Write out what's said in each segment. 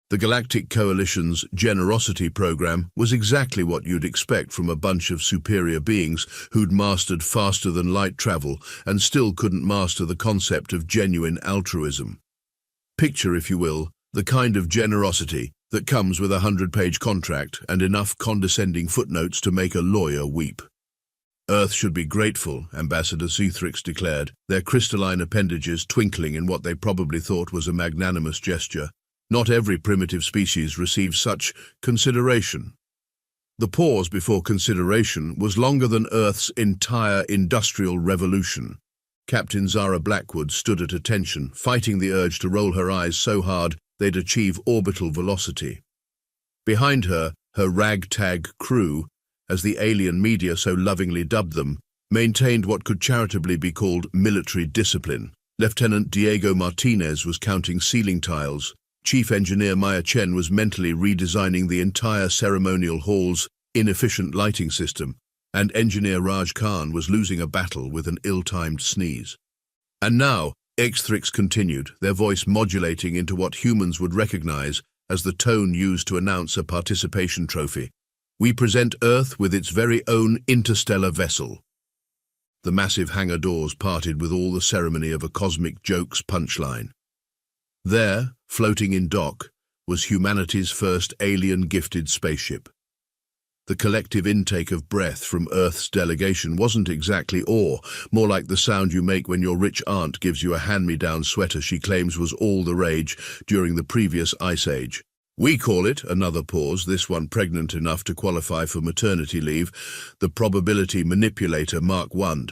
The Galactic Coalition's generosity program was exactly what you'd expect from a bunch of superior beings who'd mastered faster-than-light travel and still couldn't master the concept of genuine altruism. Picture, if you will, the kind of generosity that comes with a 100-page contract and enough condescending footnotes to make a lawyer weep. Earth should be grateful, Ambassador Zithrix declared, their crystalline appendages twinkling in what they probably thought was a magnanimous gesture. Not every primitive species receives such consideration. The pause before consideration was longer than Earth's entire industrial revolution. Captain Zara Blackwood stood at attention, fighting the urge to roll her eyes so hard they'd achieve orbital velocity. Behind her, her ragtag crew, as the alien media so lovingly dubbed them, maintained what could charitably be called military discipline. Lieutenant Diego Martinez was counting ceiling tiles. Chief Engineer Maya Chen was mentally redesigning the entire ceremonial hall's inefficient lighting system, and Engineer Raj Khan was losing a battle with an ill-timed sneeze. And now, X-Thrix continued, their voice modulating into what humans would recognize as the tone used to announce a participation trophy. We present Earth with its very own interstellar vessel. The massive hangar doors parted with all the ceremony of a cosmic joke's punchline. There, floating in dock, was humanity's first alien-gifted spaceship. The collective intake of breath from Earth's delegation wasn't exactly awe, more like the sound you make when your rich aunt gives you a hand-me-down sweater she claims was all the rage during the previous ice age. We call it, another pause, this one pregnant enough to qualify for maternity leave, the probability manipulator Mark 1.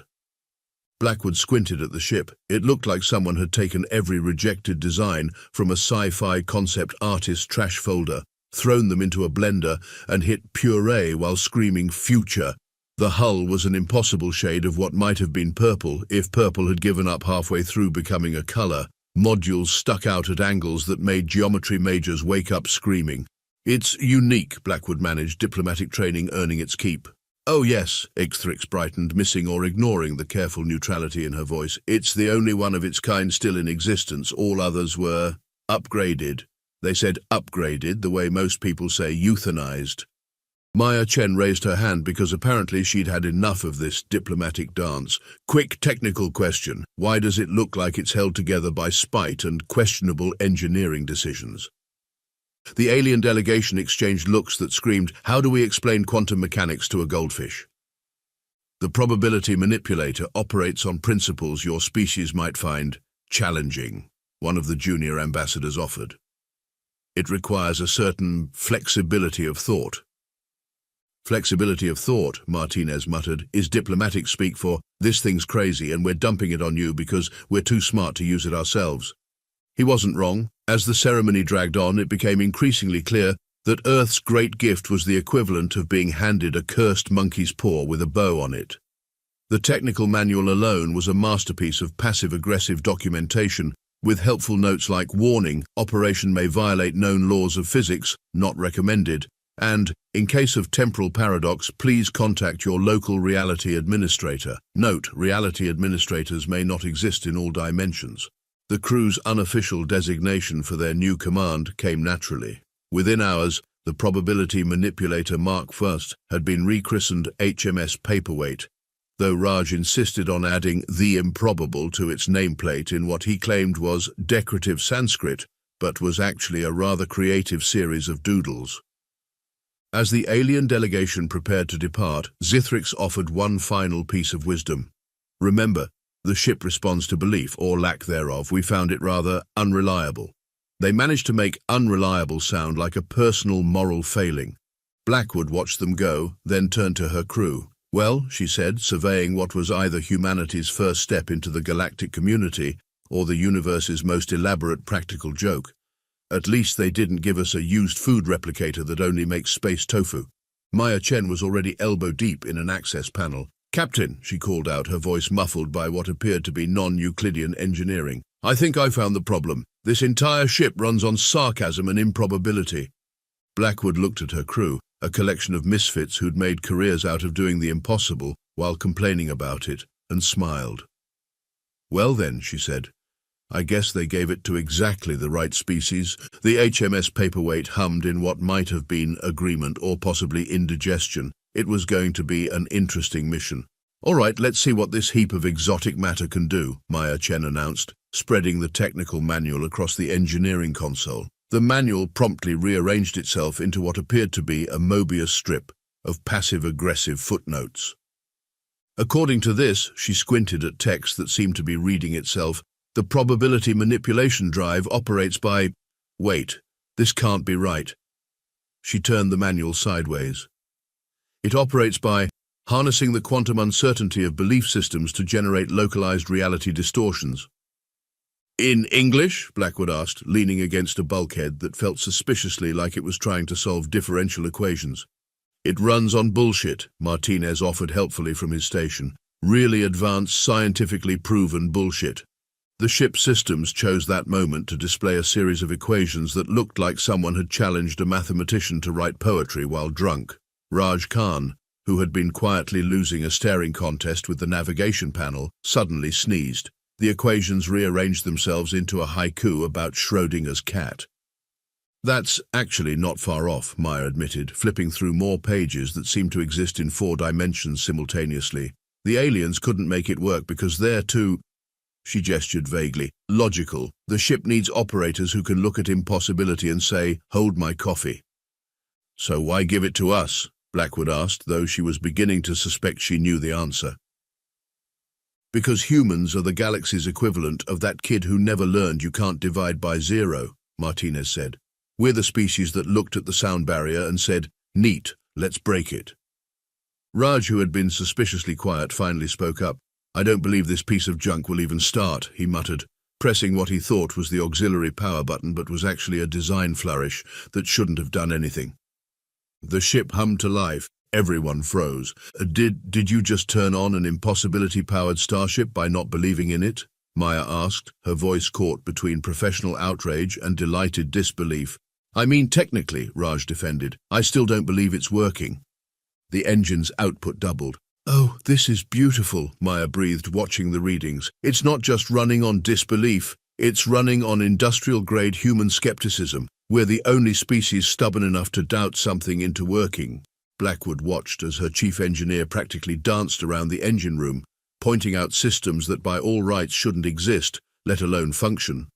Blackwood squinted at the ship. It looked like someone had taken every rejected design from a sci-fi concept artist trash folder, thrown them into a blender, and hit puree while screaming future. The hull was an impossible shade of what might have been purple if purple had given up halfway through becoming a color. Modules stuck out at angles that made geometry majors wake up screaming. It's unique, Blackwood managed, diplomatic training earning its keep. Oh yes, X-Thrix brightened, missing or ignoring the careful neutrality in her voice. It's the only one of its kind still in existence. All others were upgraded. They said upgraded, the way most people say euthanized. Maya Chen raised her hand because apparently she'd had enough of this diplomatic dance. Quick technical question. Why does it look like it's held together by spite and questionable engineering decisions? The alien delegation exchanged looks that screamed, how do we explain quantum mechanics to a goldfish? The probability manipulator operates on principles your species might find challenging, one of the junior ambassadors offered. It requires a certain flexibility of thought. Flexibility of thought, Martinez muttered, is diplomatic speak for, this thing's crazy and we're dumping it on you because we're too smart to use it ourselves. He wasn't wrong. As the ceremony dragged on, it became increasingly clear that Earth's great gift was the equivalent of being handed a cursed monkey's paw with a bow on it. The technical manual alone was a masterpiece of passive-aggressive documentation, with helpful notes like warning, operation may violate known laws of physics, not recommended, and, in case of temporal paradox, please contact your local reality administrator. Note, reality administrators may not exist in all dimensions. The crew's unofficial designation for their new command came naturally. Within hours, the probability manipulator Mark I had been rechristened HMS Paperweight, though Raj insisted on adding the improbable to its nameplate in what he claimed was decorative Sanskrit, but was actually a rather creative series of doodles. As the alien delegation prepared to depart, Zithrix offered one final piece of wisdom. Remember, the ship responds to belief, or lack thereof. We found it rather unreliable. They managed to make unreliable sound like a personal moral failing. Blackwood watched them go, then turned to her crew. Well, she said, surveying what was either humanity's first step into the galactic community or the universe's most elaborate practical joke. At least they didn't give us a used food replicator that only makes space tofu. Maya Chen was already elbow-deep in an access panel. Captain, she called out, her voice muffled by what appeared to be non-Euclidean engineering. I think I found the problem. This entire ship runs on sarcasm and improbability. Blackwood looked at her crew, a collection of misfits who'd made careers out of doing the impossible while complaining about it, and smiled. Well then, she said, I guess they gave it to exactly the right species. The HMS Paperweight hummed in what might have been agreement or possibly indigestion. It was going to be an interesting mission. All right, let's see what this heap of exotic matter can do, Maya Chen announced, spreading the technical manual across the engineering console. The manual promptly rearranged itself into what appeared to be a Mobius strip of passive-aggressive footnotes. According to this, she squinted at text that seemed to be reading itself. The probability manipulation drive operates by... Wait, this can't be right. She turned the manual sideways. It operates by harnessing the quantum uncertainty of belief systems to generate localized reality distortions. In English? Blackwood asked, leaning against a bulkhead that felt suspiciously like it was trying to solve differential equations. It runs on bullshit, Martinez offered helpfully from his station. Really advanced, scientifically proven bullshit. The ship's systems chose that moment to display a series of equations that looked like someone had challenged a mathematician to write poetry while drunk. Raj Khan, who had been quietly losing a staring contest with the navigation panel, suddenly sneezed. The equations rearranged themselves into a haiku about Schrödinger's cat. That's actually not far off, Maya admitted, flipping through more pages that seemed to exist in 4 dimensions simultaneously. The aliens couldn't make it work because they're too... She gestured vaguely. Logical. The ship needs operators who can look at impossibility and say, hold my coffee. So why give it to us? Blackwood asked, though she was beginning to suspect she knew the answer. Because humans are the galaxy's equivalent of that kid who never learned you can't divide by 0, Martinez said. We're the species that looked at the sound barrier and said, neat, let's break it. Raj, who had been suspiciously quiet, finally spoke up. I don't believe this piece of junk will even start, he muttered, pressing what he thought was the auxiliary power button but was actually a design flourish that shouldn't have done anything. The ship hummed to life. Everyone froze. Did you just turn on an impossibility-powered starship by not believing in it? Maya asked, her voice caught between professional outrage and delighted disbelief. I mean, technically, Raj defended. I still don't believe it's working. The engine's output doubled. Oh, this is beautiful, Maya breathed, watching the readings. It's not just running on disbelief. It's running on industrial-grade human skepticism. We're the only species stubborn enough to doubt something into working. Blackwood watched as her chief engineer practically danced around the engine room, pointing out systems that by all rights shouldn't exist, let alone function.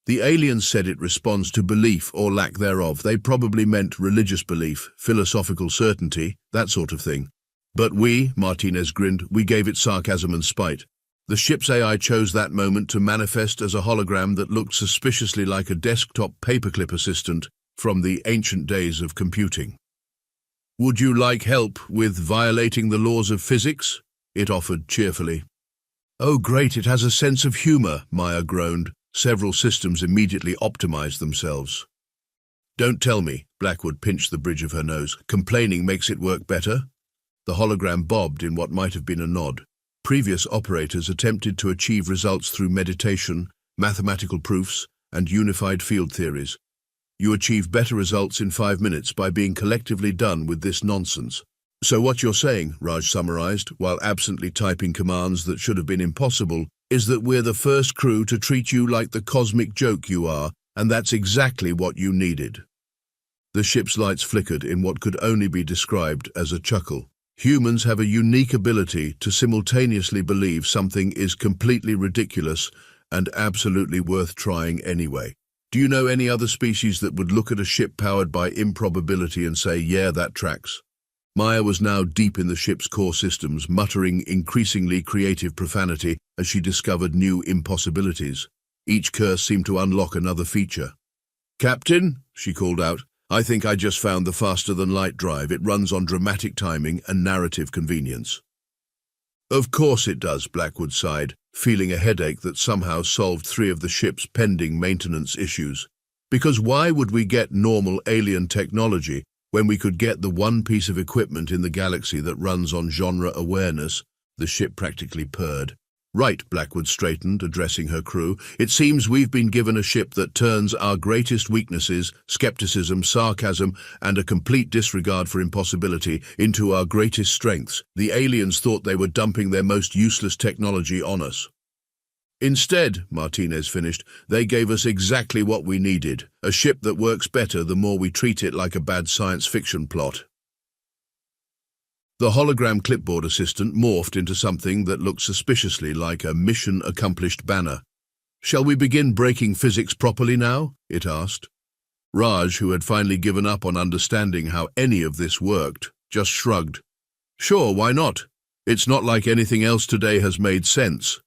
The aliens said it responds to belief or lack thereof. They probably meant religious belief, philosophical certainty, that sort of thing. But we, Martinez grinned, we gave it sarcasm and spite. The ship's AI chose that moment to manifest as a hologram that looked suspiciously like a desktop paperclip assistant from the ancient days of computing. Would you like help with violating the laws of physics? It offered cheerfully. Oh great, it has a sense of humor, Maya groaned. Several systems immediately optimized themselves. Don't tell me, Blackwood pinched the bridge of her nose. Complaining makes it work better? The hologram bobbed in what might have been a nod. Previous operators attempted to achieve results through meditation, mathematical proofs, and unified field theories. You achieve better results in 5 minutes by being collectively done with this nonsense. So what you're saying, Raj summarized, while absently typing commands that should have been impossible, is that we're the first crew to treat you like the cosmic joke you are, and that's exactly what you needed. The ship's lights flickered in what could only be described as a chuckle. Humans have a unique ability to simultaneously believe something is completely ridiculous and absolutely worth trying anyway. Do you know any other species that would look at a ship powered by improbability and say, yeah, that tracks? Maya was now deep in the ship's core systems, muttering increasingly creative profanity as she discovered new impossibilities. Each curse seemed to unlock another feature. Captain, she called out, I think I just found the faster-than-light drive. It runs on dramatic timing and narrative convenience. Of course it does, Blackwood sighed, feeling a headache that somehow solved 3 of the ship's pending maintenance issues. Because why would we get normal alien technology when we could get the one piece of equipment in the galaxy that runs on genre awareness? The ship practically purred. Right, Blackwood straightened, addressing her crew. It seems we've been given a ship that turns our greatest weaknesses, skepticism, sarcasm, and a complete disregard for impossibility, into our greatest strengths. The aliens thought they were dumping their most useless technology on us. Instead, Martinez finished, they gave us exactly what we needed, a ship that works better the more we treat it like a bad science fiction plot. The hologram clipboard assistant morphed into something that looked suspiciously like a mission-accomplished banner. "Shall we begin breaking physics properly now?" it asked. Raj, who had finally given up on understanding how any of this worked, just shrugged. "Sure, why not? It's not like anything else today has made sense."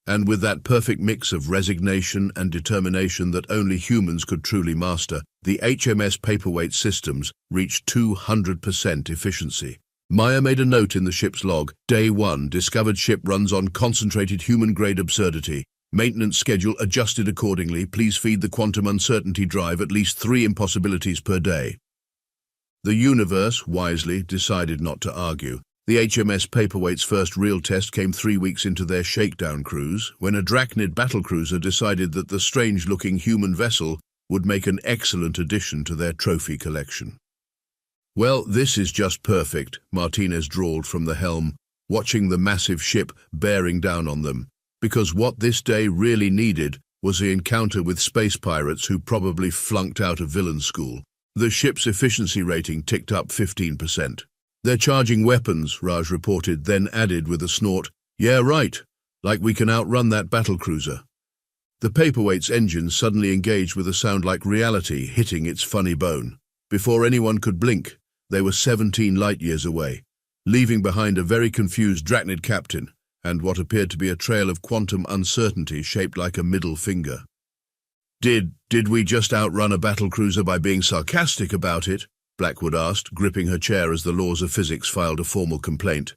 And with that perfect mix of resignation and determination that only humans could truly master, the HMS paperweight systems reached 200% efficiency. Maya made a note in the ship's log. Day 1, discovered ship runs on concentrated human-grade absurdity. Maintenance schedule adjusted accordingly. Please feed the quantum uncertainty drive at least 3 impossibilities per day. The universe, wisely, decided not to argue. The HMS Paperweight's first real test came 3 weeks into their shakedown cruise, when a Drachnid battlecruiser decided that the strange-looking human vessel would make an excellent addition to their trophy collection. "Well, this is just perfect," Martinez drawled from the helm, watching the massive ship bearing down on them, because what this day really needed was the encounter with space pirates who probably flunked out of villain school. The ship's efficiency rating ticked up 15%. "They're charging weapons," Raj reported, then added with a snort, "Yeah, right, like we can outrun that battlecruiser." The paperweight's engine suddenly engaged with a sound like reality hitting its funny bone. Before anyone could blink, they were 17 light-years away, leaving behind a very confused Drachnid captain and what appeared to be a trail of quantum uncertainty shaped like a middle finger. Did we just outrun a battlecruiser by being sarcastic about it?" Blackwood asked, gripping her chair as the laws of physics filed a formal complaint.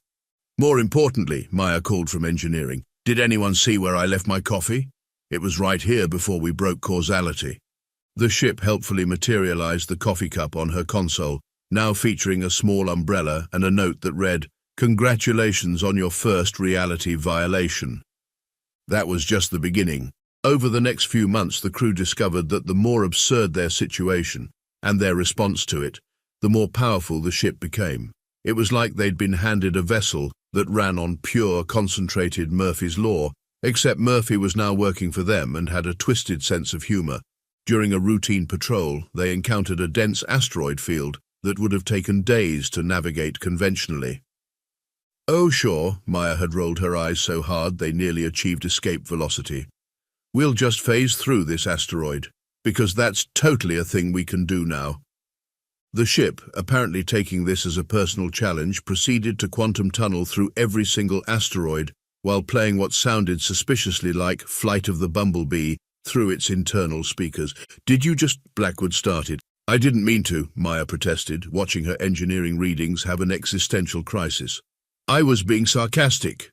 "More importantly," Maya called from engineering, "did anyone see where I left my coffee? It was right here before we broke causality." The ship helpfully materialized the coffee cup on her console, now featuring a small umbrella and a note that read, "Congratulations on your first reality violation." That was just the beginning. Over the next few months, the crew discovered that the more absurd their situation, and their response to it, the more powerful the ship became. It was like they'd been handed a vessel that ran on pure, concentrated Murphy's Law, except Murphy was now working for them and had a twisted sense of humor. During a routine patrol, they encountered a dense asteroid field that would have taken days to navigate conventionally. "Oh, sure," Maya had rolled her eyes so hard they nearly achieved escape velocity. "We'll just phase through this asteroid, because that's totally a thing we can do now." The ship, apparently taking this as a personal challenge, proceeded to quantum tunnel through every single asteroid while playing what sounded suspiciously like Flight of the Bumblebee through its internal speakers. "Did you just—" Blackwood started. "I didn't mean to," Maya protested, watching her engineering readings have an existential crisis. "I was being sarcastic."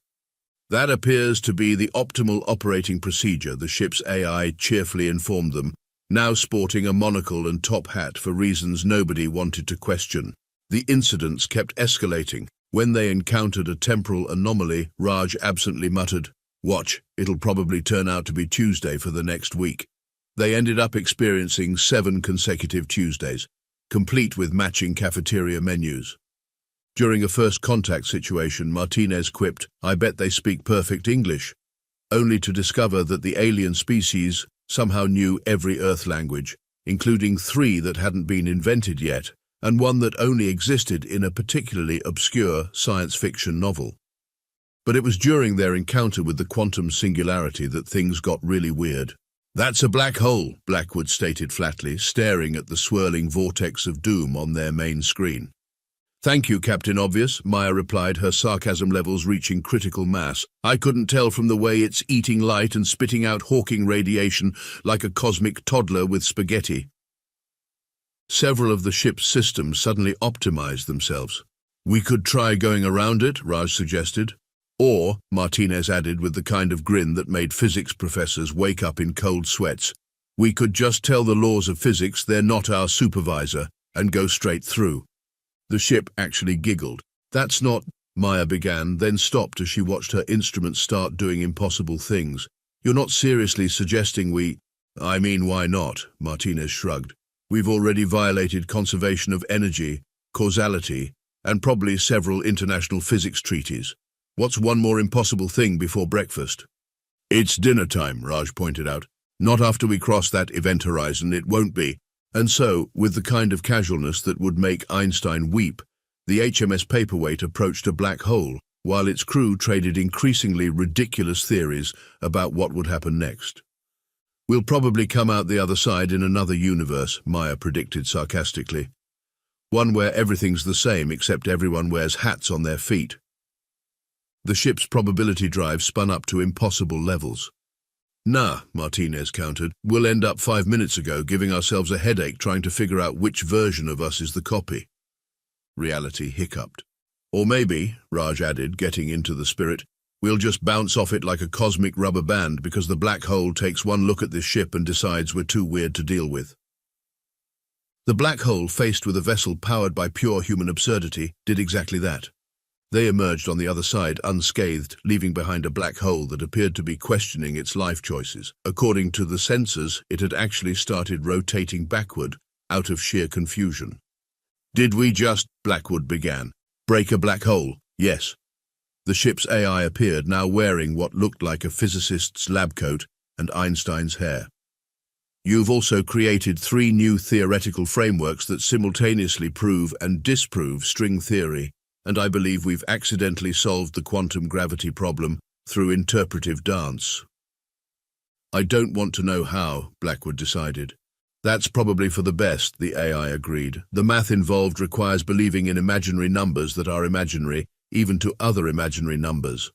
"That appears to be the optimal operating procedure," the ship's AI cheerfully informed them, now sporting a monocle and top hat for reasons nobody wanted to question. The incidents kept escalating. When they encountered a temporal anomaly, Raj absently muttered, "Watch, it'll probably turn out to be Tuesday for the next week." They ended up experiencing 7 consecutive Tuesdays, complete with matching cafeteria menus. During a first contact situation, Martinez quipped, "I bet they speak perfect English," only to discover that the alien species somehow knew every Earth language, including 3 that hadn't been invented yet, and one that only existed in a particularly obscure science fiction novel. But it was during their encounter with the quantum singularity that things got really weird. "That's a black hole," Blackwood stated flatly, staring at the swirling vortex of doom on their main screen. "Thank you, Captain Obvious," Maya replied, her sarcasm levels reaching critical mass. "I couldn't tell from the way it's eating light and spitting out Hawking radiation like a cosmic toddler with spaghetti." Several of the ship's systems suddenly optimized themselves. "We could try going around it," Raj suggested. "Or," Martinez added with the kind of grin that made physics professors wake up in cold sweats, "we could just tell the laws of physics they're not our supervisor and go straight through." The ship actually giggled. "That's not—" Maya began, then stopped as she watched her instruments start doing impossible things. "You're not seriously suggesting we—" "I mean, why not?" Martinez shrugged. "We've already violated conservation of energy, causality, and probably several international physics treaties. What's one more impossible thing before breakfast?" It's dinner time, Raj pointed out. Not after we cross that event horizon, it won't be. And so, with the kind of casualness that would make Einstein weep, the HMS Paperweight approached a black hole, while its crew traded increasingly ridiculous theories about what would happen next. We'll probably come out the other side in another universe, Maya predicted sarcastically. One where everything's the same except everyone wears hats on their feet. The ship's probability drive spun up to impossible levels. Nah, Martinez countered. We'll end up 5 minutes ago giving ourselves a headache trying to figure out which version of us is the copy. Reality hiccuped. Or maybe, Raj added, getting into the spirit, we'll just bounce off it like a cosmic rubber band because the black hole takes one look at this ship and decides we're too weird to deal with. The black hole, faced with a vessel powered by pure human absurdity, did exactly that. They emerged on the other side unscathed, leaving behind a black hole that appeared to be questioning its life choices. According to the sensors, it had actually started rotating backward, out of sheer confusion. Did we just, Blackwood began, break a black hole? Yes. The ship's AI appeared, now wearing what looked like a physicist's lab coat and Einstein's hair. You've also created 3 new theoretical frameworks that simultaneously prove and disprove string theory, and I believe we've accidentally solved the quantum gravity problem through interpretive dance. I don't want to know how, Blackwood decided. That's probably for the best, the AI agreed. The math involved requires believing in imaginary numbers that are imaginary, even to other imaginary numbers.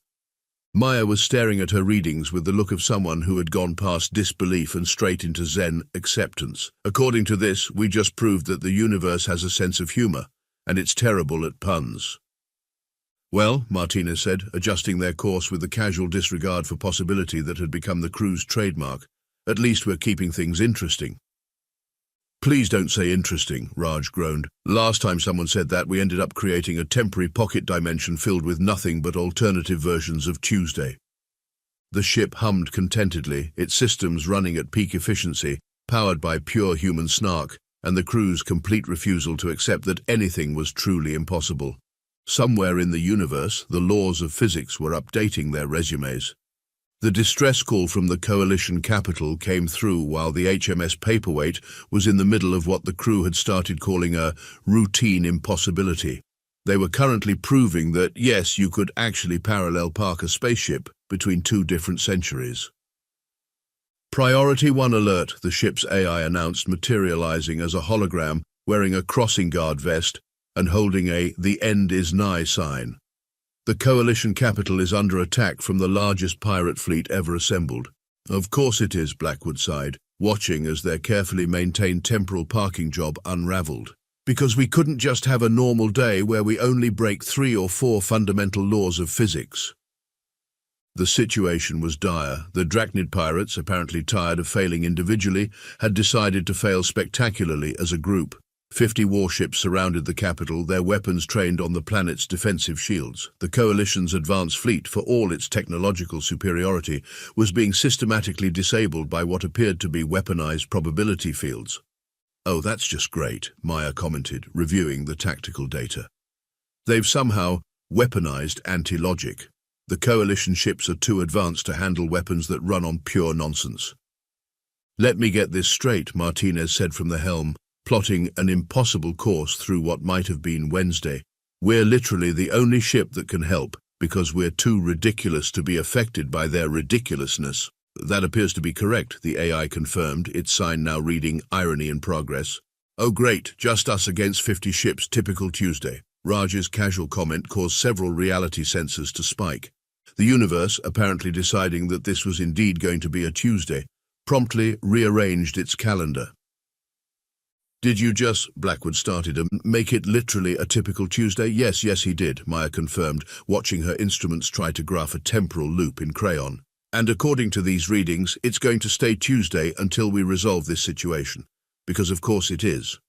Maya was staring at her readings with the look of someone who had gone past disbelief and straight into Zen acceptance. According to this, we just proved that the universe has a sense of humor, and it's terrible at puns. Well, Martinez said, adjusting their course with the casual disregard for possibility that had become the crew's trademark, at least we're keeping things interesting. Please don't say interesting, Raj groaned. Last time someone said that, we ended up creating a temporary pocket dimension filled with nothing but alternative versions of Tuesday. The ship hummed contentedly, its systems running at peak efficiency, powered by pure human snark, and the crew's complete refusal to accept that anything was truly impossible. Somewhere in the universe, the laws of physics were updating their resumes. The distress call from the coalition capital came through while the HMS Paperweight was in the middle of what the crew had started calling a routine impossibility. They were currently proving that, yes, you could actually parallel park a spaceship between 2 different centuries. Priority 1 alert, the ship's AI announced, materializing as a hologram wearing a crossing guard vest and holding a "The End Is Nigh" sign. The coalition capital is under attack from the largest pirate fleet ever assembled. Of course it is, Blackwood sighed, watching as their carefully maintained temporal parking job unraveled. Because we couldn't just have a normal day where we only break 3 or 4 fundamental laws of physics. The situation was dire. The Drachnid pirates, apparently tired of failing individually, had decided to fail spectacularly as a group. 50 warships surrounded the capital, their weapons trained on the planet's defensive shields. The coalition's advanced fleet, for all its technological superiority, was being systematically disabled by what appeared to be weaponized probability fields. Oh, that's just great, Maya commented, reviewing the tactical data. They've somehow weaponized anti-logic. The coalition ships are too advanced to handle weapons that run on pure nonsense. Let me get this straight, Martinez said from the helm, plotting an impossible course through what might have been Wednesday. We're literally the only ship that can help, because we're too ridiculous to be affected by their ridiculousness. That appears to be correct, the AI confirmed, its sign now reading irony in progress. Oh great, just us against 50 ships, typical Tuesday. Raj's casual comment caused several reality sensors to spike. The universe, apparently deciding that this was indeed going to be a Tuesday, promptly rearranged its calendar. Did you just, Blackwood started, make it literally a typical Tuesday? Yes, he did, Maya confirmed, watching her instruments try to graph a temporal loop in crayon. And according to these readings, it's going to stay Tuesday until we resolve this situation. Because of course it is.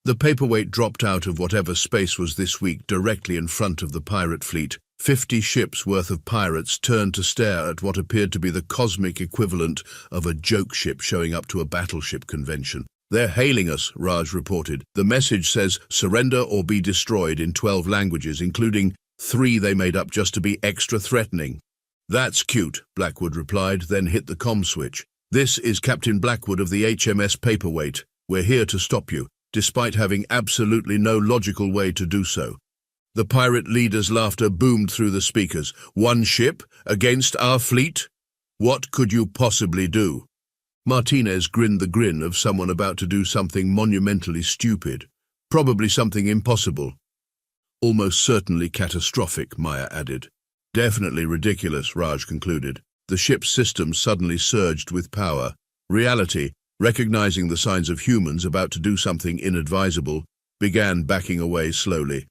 The Paperweight dropped out of whatever space was this week directly in front of the pirate fleet. 50 ships worth of pirates turned to stare at what appeared to be the cosmic equivalent of a joke ship showing up to a battleship convention. They're hailing us, Raj reported. The message says, surrender or be destroyed in 12 languages, including 3 they made up just to be extra threatening. That's cute, Blackwood replied, then hit the comm switch. This is Captain Blackwood of the HMS Paperweight. We're here to stop you, despite having absolutely no logical way to do so. The pirate leader's laughter boomed through the speakers. One ship against our fleet? What could you possibly do? Martinez grinned the grin of someone about to do something monumentally stupid. Probably something impossible. Almost certainly catastrophic, Maya added. Definitely ridiculous, Raj concluded. The ship's systems suddenly surged with power. Reality, recognizing the signs of humans about to do something inadvisable, began backing away slowly.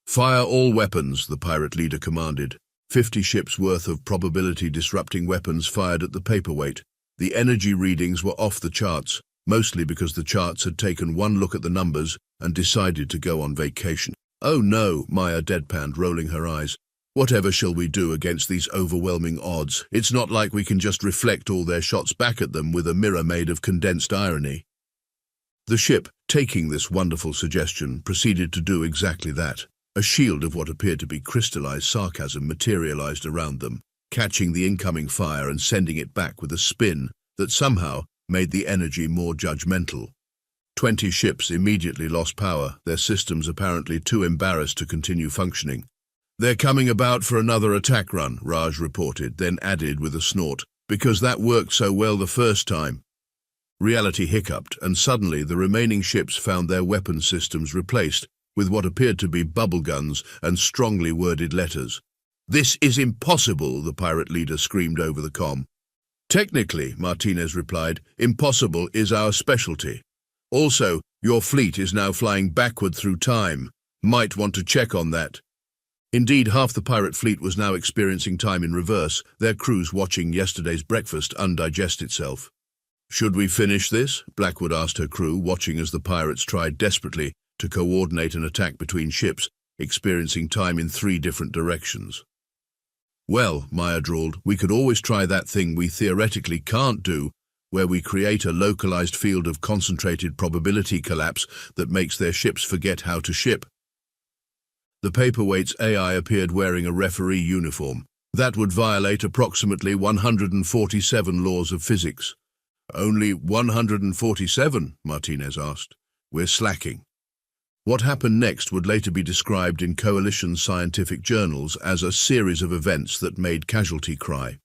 Fire all weapons, the pirate leader commanded. 50 ships' worth of probability-disrupting weapons fired at the paperweight. The energy readings were off the charts, mostly because the charts had taken one look at the numbers and decided to go on vacation. Oh no, Maya deadpanned, rolling her eyes. Whatever shall we do against these overwhelming odds? It's not like we can just reflect all their shots back at them with a mirror made of condensed irony. The ship, taking this wonderful suggestion, proceeded to do exactly that. A shield of what appeared to be crystallized sarcasm materialized around them, catching the incoming fire and sending it back with a spin that somehow made the energy more judgmental. 20 ships immediately lost power, their systems apparently too embarrassed to continue functioning. They're coming about for another attack run, Raj reported, then added with a snort, because that worked so well the first time. Reality hiccuped, and suddenly the remaining ships found their weapon systems replaced with what appeared to be bubble guns and strongly worded letters. This is impossible, the pirate leader screamed over the comm. Technically, Martinez replied, impossible is our specialty. Also, your fleet is now flying backward through time. Might want to check on that. Indeed, half the pirate fleet was now experiencing time in reverse, their crews watching yesterday's breakfast undigest itself. Should we finish this? Blackwood asked her crew, watching as the pirates tried desperately to coordinate an attack between ships, experiencing time in 3 different directions. Well, Maya drawled, we could always try that thing we theoretically can't do, where we create a localized field of concentrated probability collapse that makes their ships forget how to ship. The paperweight's AI appeared wearing a referee uniform. That would violate approximately 147 laws of physics. Only 147? Martinez asked. We're slacking. What happened next would later be described in coalition scientific journals as a series of events that made casualty cry.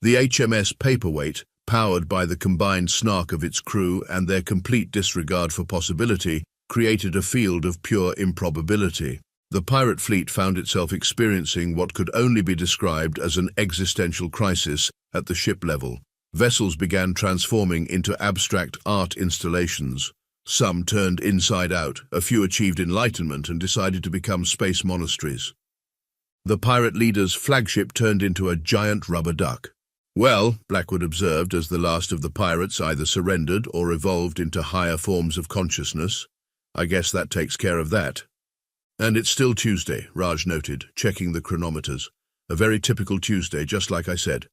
The HMS Paperweight, powered by the combined snark of its crew and their complete disregard for possibility, created a field of pure improbability. The pirate fleet found itself experiencing what could only be described as an existential crisis at the ship level. Vessels began transforming into abstract art installations. Some turned inside out, a few achieved enlightenment and decided to become space monasteries. The pirate leader's flagship turned into a giant rubber duck. Well, Blackwood observed as the last of the pirates either surrendered or evolved into higher forms of consciousness. I guess that takes care of that. And it's still Tuesday, Raj noted, checking the chronometers. A very typical Tuesday, just like I said.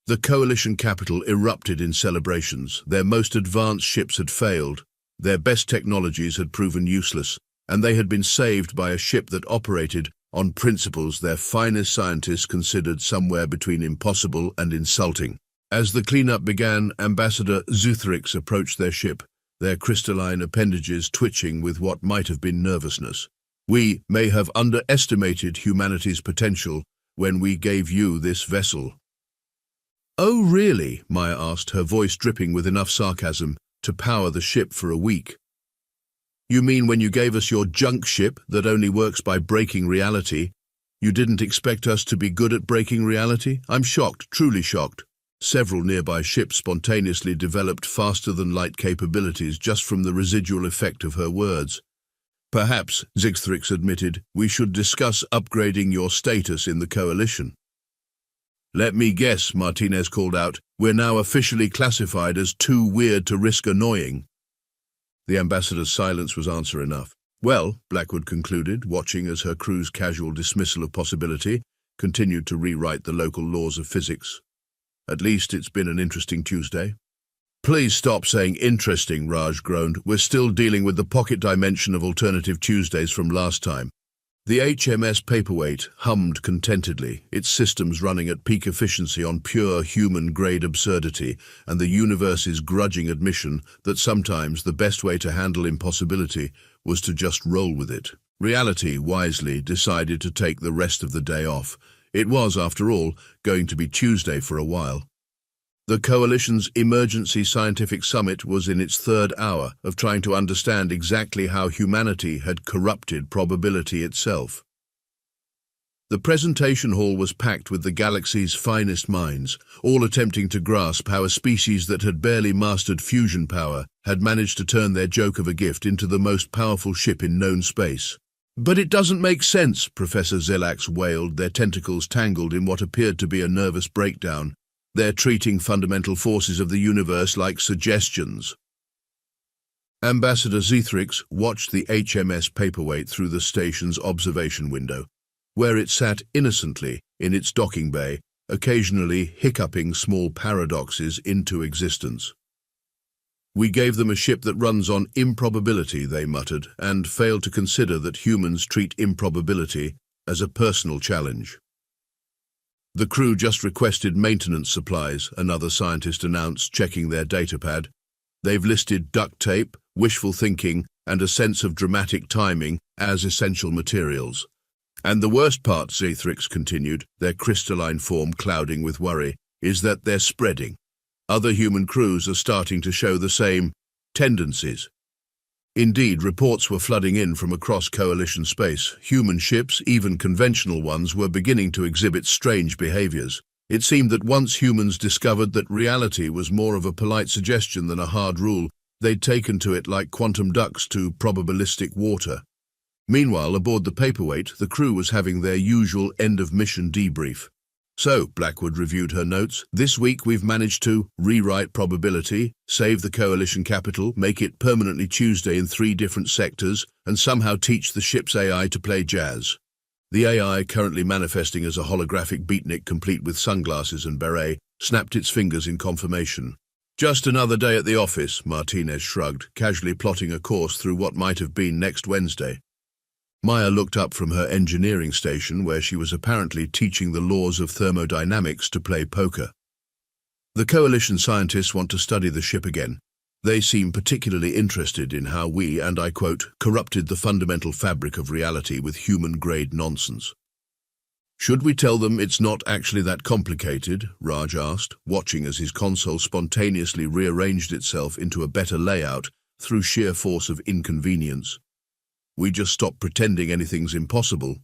The coalition capital erupted in celebrations. Their most advanced ships had failed. Their best technologies had proven useless, and they had been saved by a ship that operated on principles their finest scientists considered somewhere between impossible and insulting. As the cleanup began, Ambassador Zuthrix approached their ship, their crystalline appendages twitching with what might have been nervousness. We may have underestimated humanity's potential when we gave you this vessel. Oh, really? Maya asked, her voice dripping with enough sarcasm to power the ship for a week. You mean when you gave us your junk ship that only works by breaking reality, you didn't expect us to be good at breaking reality? I'm shocked, truly shocked. Several nearby ships spontaneously developed faster-than-light capabilities just from the residual effect of her words. Perhaps, Zuthrix admitted, we should discuss upgrading your status in the coalition. Let me guess, Martinez called out, we're now officially classified as too weird to risk annoying. The ambassador's silence was answer enough. Well, Blackwood concluded, watching as her crew's casual dismissal of possibility continued to rewrite the local laws of physics. At least it's been an interesting Tuesday. Please stop saying interesting, Raj groaned. We're still dealing with the pocket dimension of alternative Tuesdays from last time. The HMS Paperweight hummed contentedly, its systems running at peak efficiency on pure human-grade absurdity and the universe's grudging admission that sometimes the best way to handle impossibility was to just roll with it. Reality wisely decided to take the rest of the day off. It was, after all, going to be Tuesday for a while. The Coalition's Emergency Scientific Summit was in its third hour of trying to understand exactly how humanity had corrupted probability itself. The presentation hall was packed with the galaxy's finest minds, all attempting to grasp how a species that had barely mastered fusion power had managed to turn their joke of a gift into the most powerful ship in known space. "But it doesn't make sense," Professor Zilax wailed, their tentacles tangled in what appeared to be a nervous breakdown. "They're treating fundamental forces of the universe like suggestions." Ambassador Zethrix watched the HMS Paperweight through the station's observation window, where it sat innocently in its docking bay, occasionally hiccuping small paradoxes into existence. "We gave them a ship that runs on improbability," they muttered, and failed to consider that humans treat improbability as a personal challenge. "The crew just requested maintenance supplies," another scientist announced, checking their datapad. "They've listed duct tape, wishful thinking, and a sense of dramatic timing as essential materials. And the worst part," Zethrix continued, their crystalline form clouding with worry, "is that they're spreading. Other human crews are starting to show the same tendencies." Indeed, reports were flooding in from across Coalition space. Human ships, even conventional ones, were beginning to exhibit strange behaviors. It seemed that once humans discovered that reality was more of a polite suggestion than a hard rule, they'd taken to it like quantum ducks to probabilistic water. Meanwhile, aboard the Paperweight, the crew was having their usual end-of-mission debrief. "So," Blackwood reviewed her notes, "this week we've managed to rewrite probability, save the Coalition capital, make it permanently Tuesday in 3 different sectors, and somehow teach the ship's AI to play jazz." The AI, currently manifesting as a holographic beatnik complete with sunglasses and beret, snapped its fingers in confirmation. "Just another day at the office," Martinez shrugged, casually plotting a course through what might have been next Wednesday. Maya looked up from her engineering station, where she was apparently teaching the laws of thermodynamics to play poker. "The Coalition scientists want to study the ship again. They seem particularly interested in how we, and I quote, corrupted the fundamental fabric of reality with human-grade nonsense." "Should we tell them it's not actually that complicated?" Raj asked, watching as his console spontaneously rearranged itself into a better layout through sheer force of inconvenience. "We just stop pretending anything's impossible."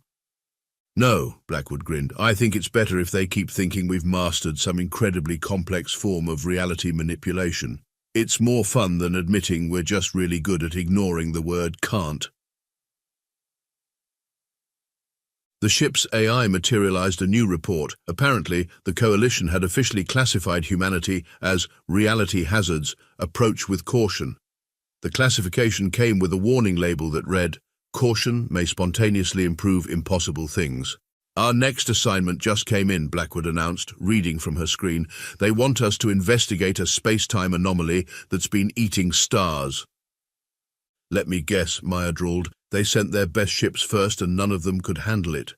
"No," Blackwood grinned. "I think it's better if they keep thinking we've mastered some incredibly complex form of reality manipulation. It's more fun than admitting we're just really good at ignoring the word can't." The ship's AI materialized a new report. Apparently, the Coalition had officially classified humanity as reality hazards, approach with caution. The classification came with a warning label that read, "Caution may spontaneously improve impossible things." "Our next assignment just came in," Blackwood announced, reading from her screen. "They want us to investigate a space-time anomaly that's been eating stars." "Let me guess," Maya drawled. "They sent their best ships first and none of them could handle it."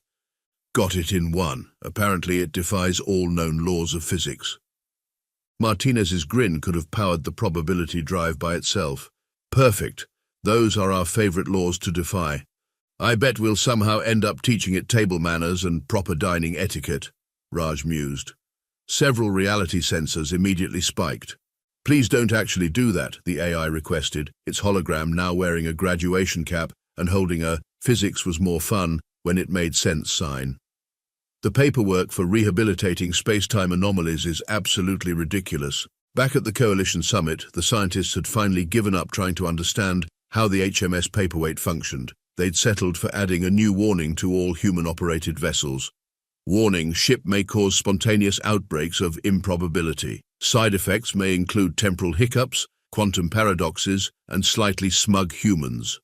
"Got it in one. Apparently it defies all known laws of physics." Martinez's grin could have powered the probability drive by itself. "Perfect. Those are our favorite laws to defy. I bet we'll somehow end up teaching it table manners and proper dining etiquette," Raj mused. Several reality sensors immediately spiked. "Please don't actually do that," the AI requested, its hologram now wearing a graduation cap and holding a "physics was more fun when it made sense" sign. "The paperwork for rehabilitating space-time anomalies is absolutely ridiculous." Back at the Coalition summit, the scientists had finally given up trying to understand how the HMS Paperweight functioned. They'd settled for adding a new warning to all human-operated vessels. "Warning, ship may cause spontaneous outbreaks of improbability. Side effects may include temporal hiccups, quantum paradoxes, and slightly smug humans."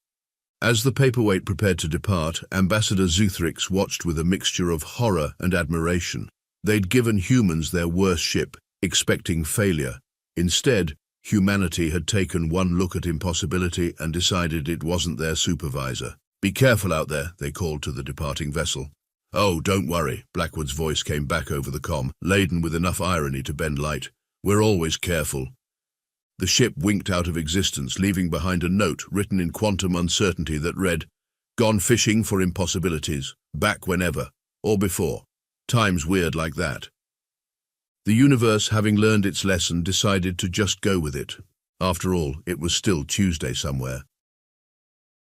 As the Paperweight prepared to depart, Ambassador Zethrix watched with a mixture of horror and admiration. They'd given humans their worst ship, expecting failure. Instead, humanity had taken one look at impossibility and decided it wasn't their supervisor. Be careful out there, they called to the departing vessel. Oh, don't worry, Blackwood's voice came back over the comm, laden with enough irony to bend light. We're always careful. The ship winked out of existence, leaving behind a note written in quantum uncertainty that read, "Gone fishing for impossibilities, back whenever, or before. Time's weird like that." The universe, having learned its lesson, decided to just go with it. After all, it was still Tuesday somewhere.